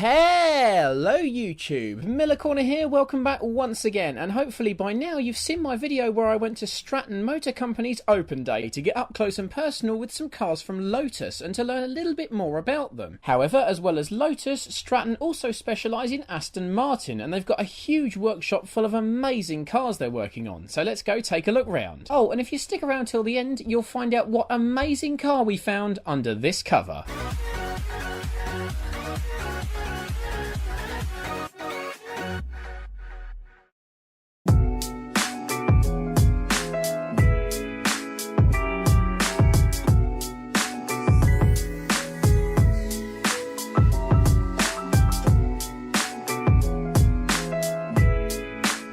Hello YouTube, Miller Corner here, welcome back once again, and hopefully by now you've seen my video where I went to Stratton Motor Company's open day to get up close and personal with some cars from Lotus and to learn a little bit more about them. However, as well as Lotus, Stratton also specialise in Aston Martin, and they've got a huge workshop full of amazing cars they're working on, so let's go take a look round. Oh, and if you stick around till the end, you'll find out what amazing car we found under this cover.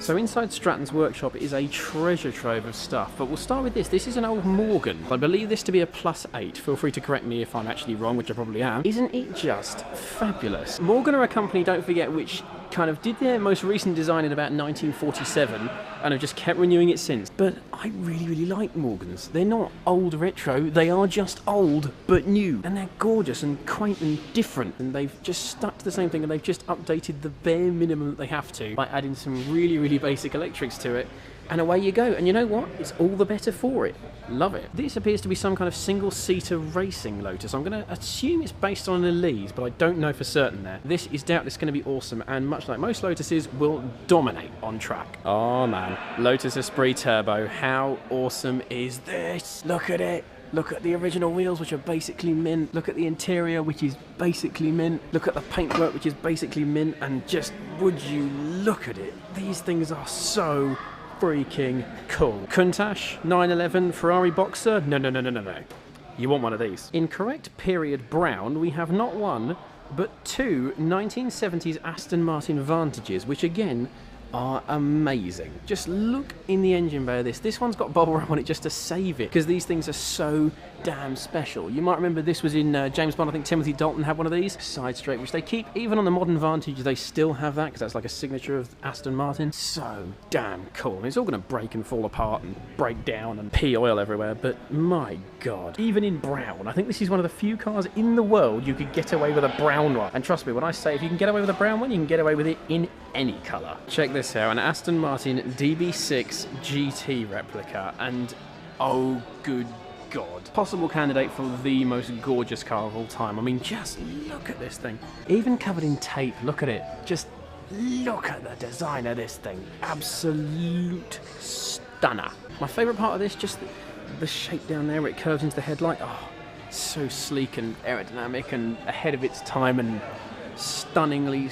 So inside Stratton's workshop is a treasure trove of stuff, but we'll start with this. This is an old Morgan. I believe this to be a +8. Feel free to correct me if I'm actually wrong, which I probably am. Isn't it just fabulous? Morgan are a company, don't forget, which kind of did their most recent design in about 1947 and have just kept renewing it since. But I really like Morgans. They're not old retro, they are just old but new. And they're gorgeous and quaint and different, and they've just stuck to the same thing, and they've just updated the bare minimum that they have to by adding some really basic electrics to it. And away you go, and you know what? It's all the better for it. Love it. This appears to be some kind of single-seater racing Lotus. I'm going to assume it's based on an Elise, but I don't know for certain there. This is doubtless going to be awesome, and much like most Lotuses, will dominate on track. Oh man, Lotus Esprit Turbo, how awesome is this? Look at it. Look at the original wheels, which are basically mint. Look at the interior, which is basically mint. Look at the paintwork, which is basically mint. And just, would you look at it? These things are so freaking cool. Countach, 911, Ferrari Boxer, no. You want one of these. In correct period brown, we have not one, but two 1970s Aston Martin Vantages, which again, are amazing. Just look in the engine bay of this. This one's got bubble wrap on it just to save it, because these things are so damn special. You might remember this was in James Bond. I think Timothy Dalton had one of these. Side straight, which they keep, even on the modern Vantage, they still have that, because that's like a signature of Aston Martin. So damn cool. It's all going to break and fall apart and break down and pee oil everywhere, but my god. Even in brown, I think this is one of the few cars in the world you could get away with a brown one. And trust me, when I say if you can get away with a brown one, you can get away with it in any colour. Check this out, an Aston Martin DB6 GT replica, and oh good god, possible candidate for the most gorgeous car of all time. I mean, just look at this thing. Even covered in tape, look at it. Just look at the design of this thing. Absolute stunner. My favourite part of this, just the shape down there where it curves into the headlight. Oh, so sleek and aerodynamic and ahead of its time, and stunningly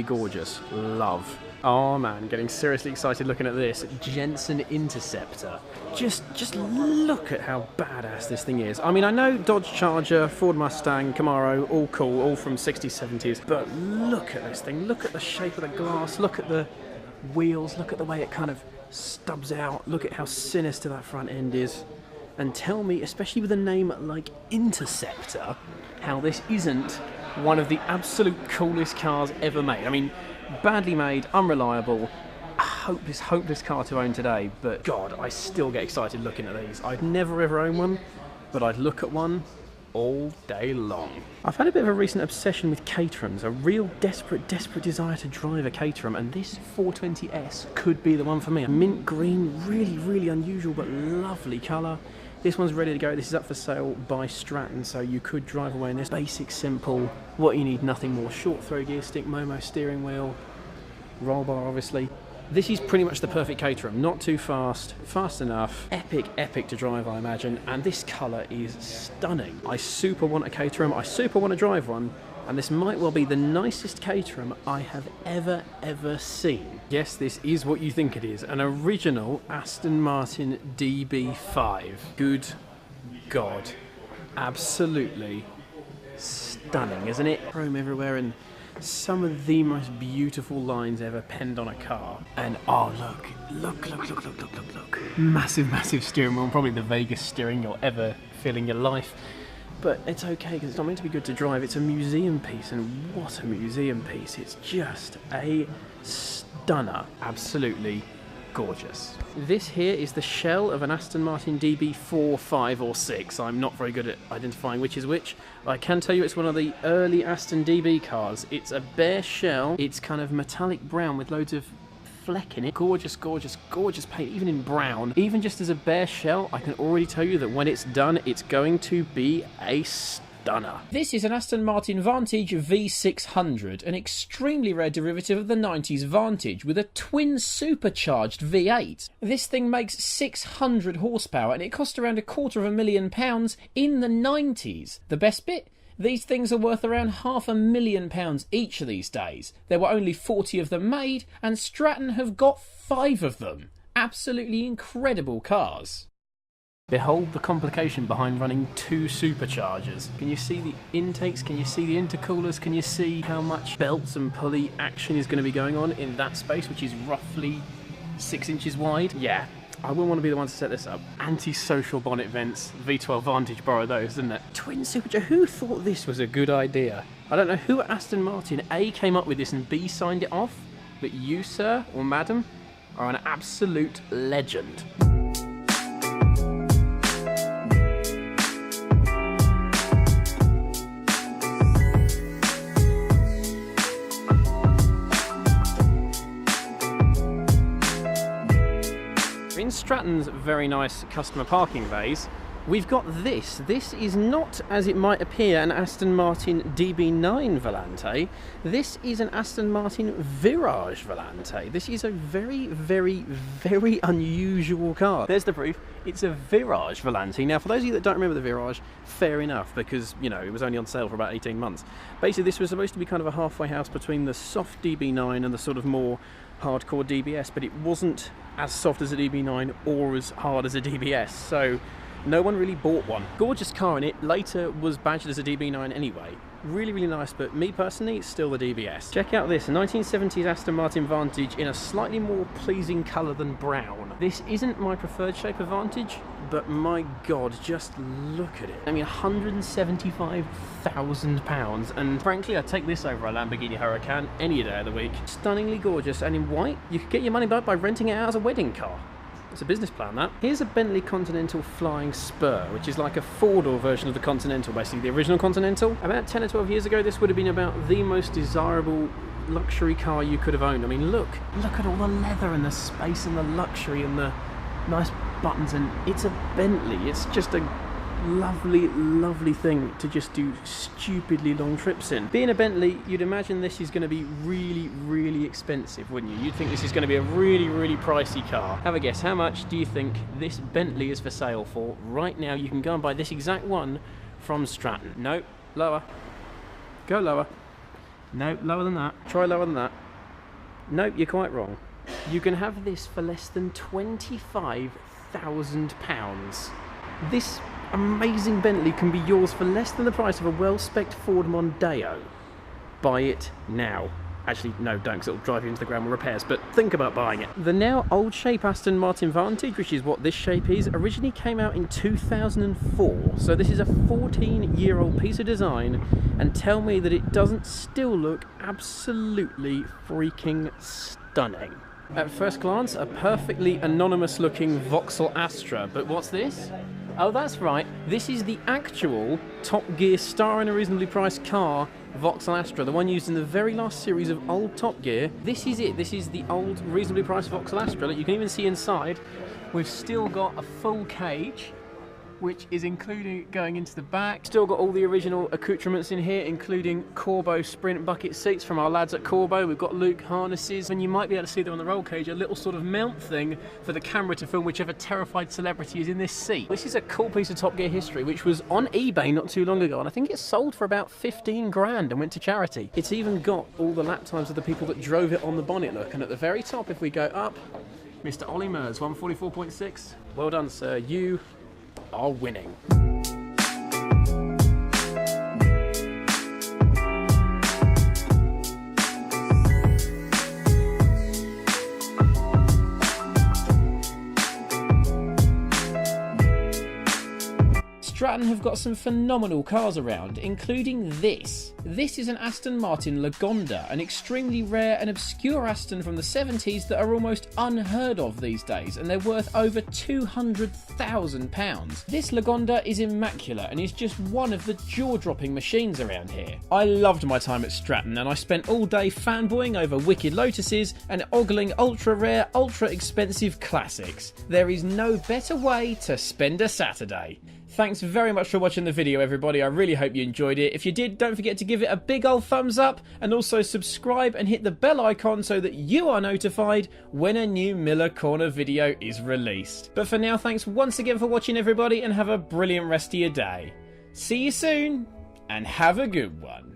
gorgeous. Love. Oh man, getting seriously excited looking at this. Jensen Interceptor. Just look at how badass this thing is. I mean, I know Dodge Charger, Ford Mustang, Camaro, all cool, all from 60s, 70s, but look at this thing. Look at the shape of the glass, look at the wheels, look at the way it kind of stubs out, look at how sinister that front end is. And tell me, especially with a name like Interceptor, how this isn't one of the absolute coolest cars ever made. I mean, badly made, unreliable, hopeless car to own today, but god, I still get excited looking at these. I'd never ever own one, but I'd look at one all day long. I've had a bit of a recent obsession with Caterhams, a real desperate desire to drive a Caterham, and this 420S could be the one for me. A mint green, really unusual but lovely colour. This one's ready to go. This is up for sale by Stratton, so you could drive away in this. Basic, simple, what you need, nothing more. Short throw gear stick, Momo steering wheel, roll bar obviously. This is pretty much the perfect Caterham. Not too fast, fast enough, epic to drive, I imagine, and this colour is stunning. I super want a Caterham, I super want to drive one, and this might well be the nicest Caterham I have ever seen. Yes, this is what you think it is, an original Aston Martin DB5. Good god, absolutely stunning, isn't it? Chrome everywhere and some of the most beautiful lines ever penned on a car. And oh look. Massive steering wheel, probably the vaguest steering you'll ever feel in your life. But it's okay, because it's not meant to be good to drive. It's a museum piece, and what a museum piece. It's just a stunner. Absolutely gorgeous. This here is the shell of an Aston Martin DB4, 5 or 6. I'm not very good at identifying which is which. I can tell you it's one of the early Aston DB cars. It's a bare shell. It's kind of metallic brown with loads of fleck in it. Gorgeous, gorgeous, gorgeous paint, even in brown. Even just as a bare shell, I can already tell you that when it's done, it's going to be a stunner. This is an Aston Martin Vantage V600, an extremely rare derivative of the 90s Vantage with a twin supercharged V8. This thing makes 600 horsepower and it cost around £250,000 in the 90s. The best bit? These things are worth around £500,000 each of these days. There were only 40 of them made, and Stratton have got 5 of them. Absolutely incredible cars. Behold the complication behind running 2 superchargers. Can you see the intakes? Can you see the intercoolers? Can you see how much belts and pulley action is going to be going on in that space, which is roughly 6 inches wide? Yeah. I wouldn't want to be the one to set this up. Anti-social bonnet vents, V12 Vantage borrowed those, didn't it? Twin supercharger, who thought this was a good idea? I don't know who at Aston Martin A came up with this and B signed it off, but you, sir, or madam, are an absolute legend. In Stratton's very nice customer parking bays, we've got this. This is not, as it might appear, an Aston Martin DB9 Volante. This is an Aston Martin Virage Volante. This is a very, very, very unusual car. There's the proof. It's a Virage Volante. Now, for those of you that don't remember the Virage, fair enough, because, you know, it was only on sale for about 18 months. Basically, this was supposed to be kind of a halfway house between the soft DB9 and the sort of more hardcore DBS, but it wasn't as soft as a DB9 or as hard as a DBS, so no one really bought one. Gorgeous car in it, later was badged as a DB9 anyway. Really, really nice, but me personally, it's still the DBS. Check out this 1970s Aston Martin Vantage in a slightly more pleasing colour than brown. This isn't my preferred shape of Vantage, but my God, just look at it. I mean, £175,000, and frankly, I'd take this over a Lamborghini Huracan any day of the week. Stunningly gorgeous, and in white, you could get your money back by renting it out as a wedding car. It's a business plan, that. Here's a Bentley Continental Flying Spur, which is like a four-door version of the Continental, basically the original Continental. About 10 or 12 years ago, this would have been about the most desirable luxury car you could have owned. I mean, look at all the leather and the space and the luxury and the nice buttons, and it's a Bentley. It's just a lovely, lovely thing to just do stupidly long trips in. Being a Bentley, you'd imagine this is going to be really, really expensive, wouldn't you? You'd think this is going to be a really, really pricey car. Have a guess, how much do you think this Bentley is for sale for? Right now, you can go and buy this exact one from Stratton. No, lower. Go lower. No, lower than that. Try lower than that. No, you're quite wrong. You can have this for less than £25,000. This amazing Bentley can be yours for less than the price of a well-spec'd Ford Mondeo. Buy it now. Actually, no, don't, because it'll drive you into the ground with repairs, but think about buying it. The now old shape Aston Martin Vantage, which is what this shape is, originally came out in 2004. So this is a 14-year-old piece of design, and tell me that it doesn't still look absolutely freaking stunning. At first glance, a perfectly anonymous looking Vauxhall Astra, but what's this? Oh, that's right, this is the actual Top Gear star in a reasonably priced car, Vauxhall Astra, the one used in the very last series of old Top Gear. This is it, this is the old reasonably priced Vauxhall Astra. Look, you can even see inside, we've still got a full cage, which is including going into the back. Still got all the original accoutrements in here, including Corbeau Sprint bucket seats from our lads at Corbeau. We've got Luke harnesses, and you might be able to see there on the roll cage a little sort of mount thing for the camera to film whichever terrified celebrity is in this seat. This is a cool piece of Top Gear history, which was on eBay not too long ago, and I think it sold for about 15 grand and went to charity. It's even got all the lap times of the people that drove it on the bonnet, look, and at the very top, if we go up, Mr. Ollie Mers, 144.6. Well done, sir. You are winning. Stratton have got some phenomenal cars around, including this. This is an Aston Martin Lagonda, an extremely rare and obscure Aston from the 70s that are almost unheard of these days, and they're worth over £200,000. This Lagonda is immaculate and is just one of the jaw-dropping machines around here. I loved my time at Stratton, and I spent all day fanboying over wicked Lotuses and ogling ultra-rare, ultra-expensive classics. There is no better way to spend a Saturday. Thanks very much for watching the video, everybody. I really hope you enjoyed it. If you did, don't forget to give it a big old thumbs up, and also subscribe and hit the bell icon so that you are notified when a new Miller Corner video is released. But for now, thanks once again for watching, everybody, and have a brilliant rest of your day. See you soon, and have a good one.